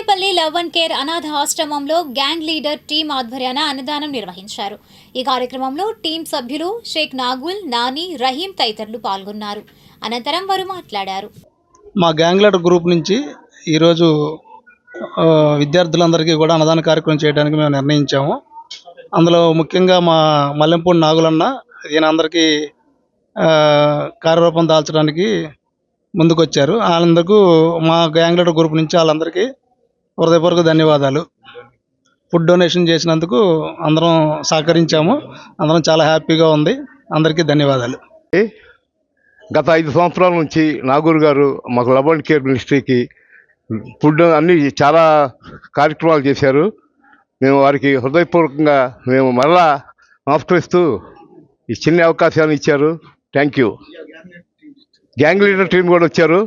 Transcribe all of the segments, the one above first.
Tadepalli love and care అనాథ ఆశ్రమంలో gang leader team ఆధ్వర్యాన అన్నదానం నిర్వహించారు. ఈ కార్యక్రమంలో టీం సభ్యులు షేక్ నాగుల్, నాని, రహీం తదితరులు పాల్గొన్నారు. అనంతరం వారు మాట్లాడారు. మా గ్యాంగ్ లీడర్ గ్రూప్ నుంచి ఈరోజు విద్యార్థులందరికీ కూడా అన్నదాన కార్యక్రమం చేయడానికి మేము నిర్ణయించాము. అందులో ముఖ్యంగా మా మల్లెంపూడి నాగులన్న ఈయన అందరికీ కార్యరూపం దాల్చడానికి ముందుకొచ్చారు. వాళ్ళందరికీ మా గ్యాంగ్ లీడర్ గ్రూప్ నుంచి వాళ్ళందరికీ హృదయపూర్వక ధన్యవాదాలు. ఫుడ్ డొనేషన్ చేసినందుకు అందరం సహకరించాము. అందరం చాలా హ్యాపీగా ఉంది. అందరికీ ధన్యవాదాలు. గత 5 సంవత్సరాల నుంచి నాగూర్ గారు మాకు లవ్ అండ్ కేర్ మినిస్ట్రీకి ఫుడ్ అన్ని చాలా కార్యక్రమాలు చేశారు. మేము వారికి హృదయపూర్వకంగా మేము మరలా నమస్కరిస్తూ ఈ చిన్న అవకాశాన్ని ఇచ్చారు. Thank you. Gang leader team కూడా వచ్చారు.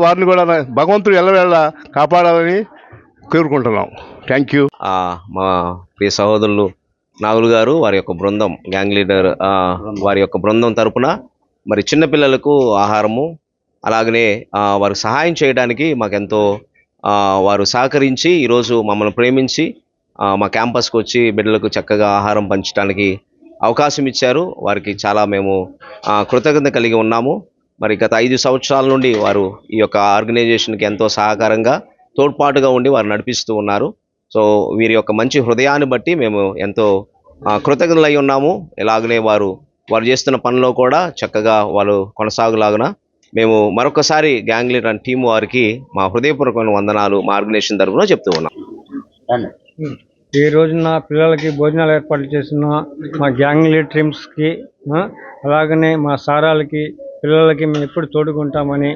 వారిని కూడా భగవంతుడు ఎల్లవేళ కాపాడాలని కోరుకుంటున్నాం. Thank you. మా ప్రియ సహోదరులు నాగులు గారు వారి యొక్క బృందం, గ్యాంగ్ లీడర్ వారి యొక్క బృందం తరపున మరి చిన్నపిల్లలకు ఆహారము, అలాగనే వారికి సహాయం చేయడానికి మాకెంతో వారు సహకరించి ఈరోజు మమ్మల్ని ప్రేమించి మా క్యాంపస్కి వచ్చి బిడ్డలకు చక్కగా ఆహారం పంచడానికి అవకాశం ఇచ్చారు. వారికి చాలా మేము కృతజ్ఞత కలిగి ఉన్నాము. మరి గత 5 సంవత్సరాల నుండి వారు ఈ యొక్క ఆర్గనైజేషన్కి ఎంతో సహకారంగా తోడ్పాటుగా ఉండి వారు నడిపిస్తూ ఉన్నారు. సో వీరి యొక్క మంచి హృదయాన్ని బట్టి మేము ఎంతో కృతజ్ఞతలై ఉన్నాము. ఇలాగనే వారు చేస్తున్న పనిలో కూడా చక్కగా వాళ్ళు కొనసాగులాగున మేము మరొకసారి గ్యాంగ్ లీడర్ టీం వారికి మా హృదయపూర్వకమైన వందనాలు మా ఆర్గనైజేషన్ తరఫున చెప్తూ ఉన్నాం. ఈ రోజున పిల్లలకి భోజనాలు ఏర్పాటు చేసిన మా గ్యాంగ్ లీడర్ టీమ్స్కి, అలాగనే మా సారాలకి, పిల్లలకి మేము ఎప్పుడు తోడుకుంటామని